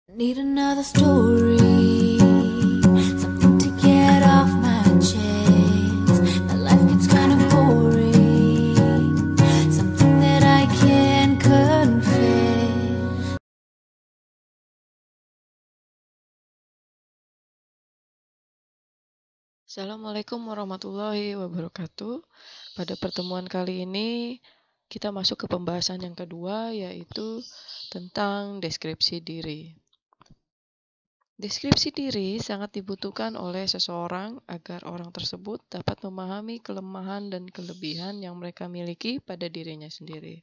Need another story, something to get off my chest. My life gets kind of boring, something that I can confess. Assalamualaikum warahmatullahi wabarakatuh. Pada pertemuan kali ini kita masuk ke pembahasan yang kedua, yaitu tentang deskripsi diri. Deskripsi diri sangat dibutuhkan oleh seseorang agar orang tersebut dapat memahami kelemahan dan kelebihan yang mereka miliki pada dirinya sendiri.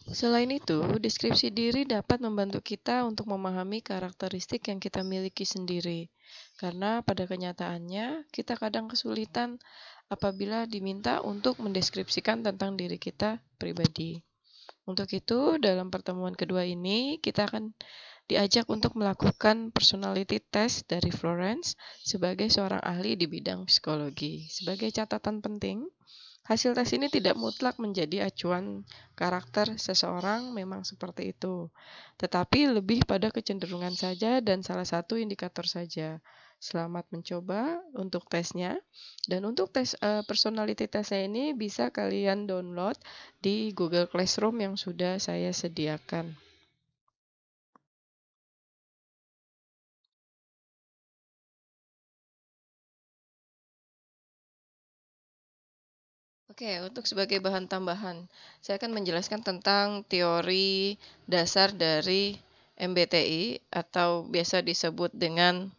Selain itu, deskripsi diri dapat membantu kita untuk memahami karakteristik yang kita miliki sendiri. Karena pada kenyataannya, kita kadang kesulitan apabila diminta untuk mendeskripsikan tentang diri kita pribadi. Untuk itu, dalam pertemuan kedua ini, kita akan diajak untuk melakukan personality test dari Florence sebagai seorang ahli di bidang psikologi. Sebagai catatan penting, hasil tes ini tidak mutlak menjadi acuan karakter seseorang memang seperti itu, tetapi lebih pada kecenderungan saja dan salah satu indikator saja. Selamat mencoba untuk tesnya. Dan untuk tes personality tesnya ini bisa kalian download di Google Classroom yang sudah saya sediakan. Oke, untuk sebagai bahan tambahan, saya akan menjelaskan tentang teori dasar dari MBTI atau biasa disebut dengan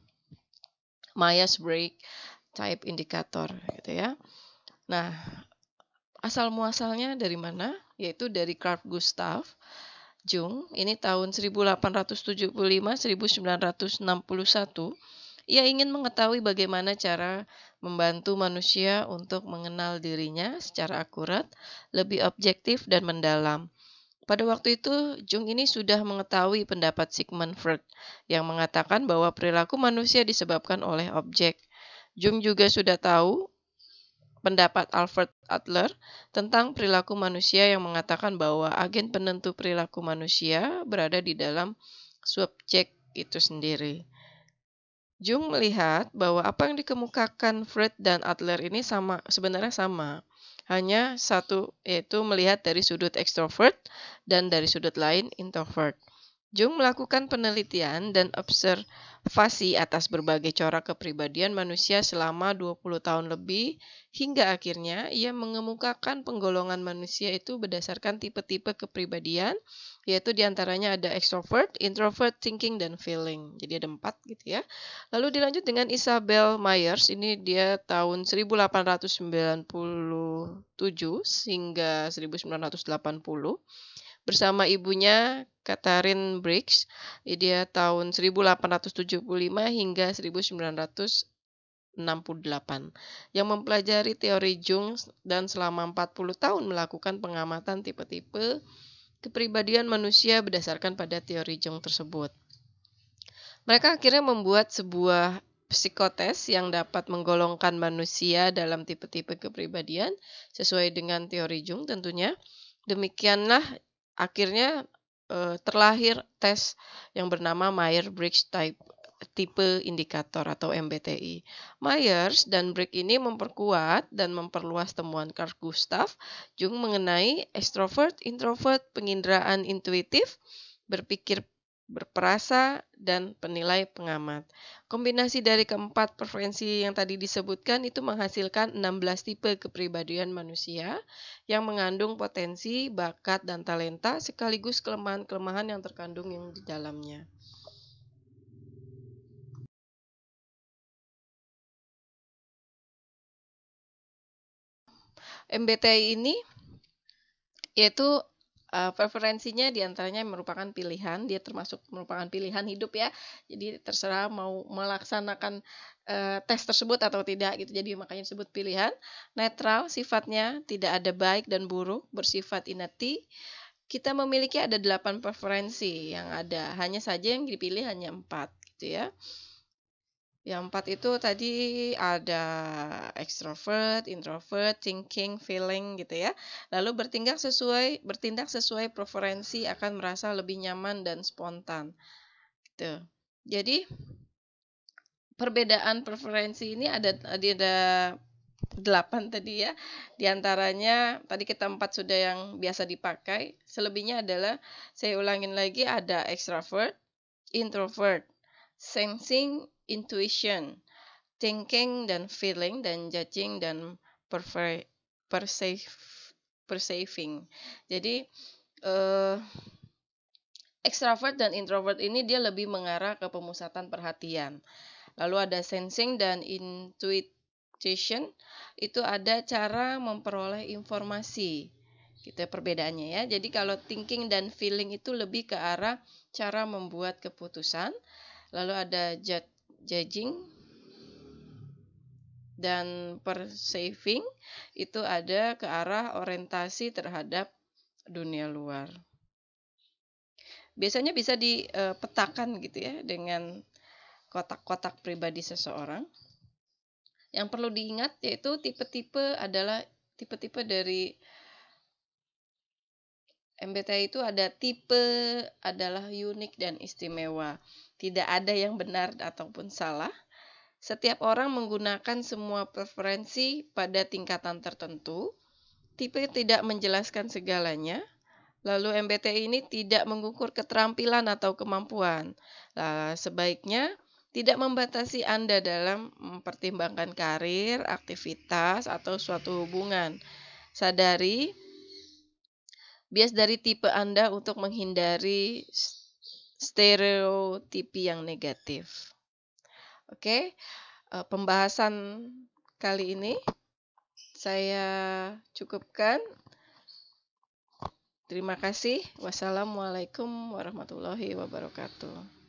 Myers-Briggs Type Indicator, gitu ya. Nah, asal muasalnya dari mana? Yaitu dari Carl Gustav Jung. Ini tahun 1875-1961. Ia ingin mengetahui bagaimana cara membantu manusia untuk mengenal dirinya secara akurat, lebih objektif dan mendalam. Pada waktu itu, Jung ini sudah mengetahui pendapat Sigmund Freud yang mengatakan bahwa perilaku manusia disebabkan oleh objek. Jung juga sudah tahu pendapat Alfred Adler tentang perilaku manusia yang mengatakan bahwa agen penentu perilaku manusia berada di dalam subjek itu sendiri. Jung melihat bahwa apa yang dikemukakan Freud dan Adler ini sebenarnya sama. Hanya satu, yaitu melihat dari sudut ekstrovert dan dari sudut lain introvert. Jung melakukan penelitian dan observasi atas berbagai corak kepribadian manusia selama 20 tahun lebih, hingga akhirnya ia mengemukakan penggolongan manusia itu berdasarkan tipe-tipe kepribadian, yaitu diantaranya ada extrovert, introvert, thinking, dan feeling. Jadi ada 4 gitu ya. Lalu dilanjut dengan Isabel Myers, ini dia tahun 1897 hingga 1980. Bersama ibunya Catherine Briggs, dia tahun 1875 hingga 1968, yang mempelajari teori Jung dan selama 40 tahun melakukan pengamatan tipe-tipe kepribadian manusia berdasarkan pada teori Jung tersebut. Mereka akhirnya membuat sebuah psikotes yang dapat menggolongkan manusia dalam tipe-tipe kepribadian sesuai dengan teori Jung tentunya. Demikianlah akhirnya terlahir tes yang bernama Myers-Briggs Type Indicator atau MBTI. Myers dan Briggs ini memperkuat dan memperluas temuan Carl Gustav Jung mengenai extrovert, introvert, penginderaan intuitif, berpikir berperasa, dan penilai pengamat. Kombinasi dari keempat preferensi yang tadi disebutkan itu menghasilkan 16 tipe kepribadian manusia yang mengandung potensi, bakat, dan talenta sekaligus kelemahan-kelemahan yang terkandung yang di dalamnya. MBTI ini yaitu preferensinya diantaranya merupakan pilihan, dia termasuk merupakan pilihan hidup ya. Jadi terserah mau melaksanakan tes tersebut atau tidak gitu. Jadi makanya disebut pilihan. Netral, sifatnya tidak ada baik dan buruk, bersifat inati. Kita memiliki ada 8 preferensi yang ada. Hanya saja yang dipilih hanya 4 gitu ya. Yang 4 itu tadi ada extrovert, introvert, thinking, feeling gitu ya. Lalu bertindak sesuai preferensi, akan merasa lebih nyaman dan spontan gitu. Jadi perbedaan preferensi ini ada 8 tadi ya. Di antaranya tadi kita 4 sudah yang biasa dipakai. Selebihnya adalah saya ulangin lagi, ada extrovert, introvert, sensing, intuition, thinking dan feeling, dan judging dan perceiving. Jadi extrovert dan introvert ini dia lebih mengarah ke pemusatan perhatian. Lalu ada sensing dan intuition, itu ada cara memperoleh informasi. Gitu perbedaannya ya. Jadi kalau thinking dan feeling itu lebih ke arah cara membuat keputusan. Lalu ada judging dan perceiving, itu ada ke arah orientasi terhadap dunia luar. Biasanya bisa dipetakan gitu ya dengan kotak-kotak pribadi seseorang. Yang perlu diingat yaitu tipe-tipe adalah tipe-tipe dari MBTI itu ada tipe adalah unik dan istimewa. Tidak ada yang benar ataupun salah. Setiap orang menggunakan semua preferensi pada tingkatan tertentu. Tipe tidak menjelaskan segalanya. Lalu MBTI ini tidak mengukur keterampilan atau kemampuan. Sebaiknya tidak membatasi Anda dalam mempertimbangkan karir, aktivitas, atau suatu hubungan. Sadari bias dari tipe Anda untuk menghindari stereotipi yang negatif. Oke, pembahasan kali ini saya cukupkan. Terima kasih. Wassalamualaikum warahmatullahi wabarakatuh.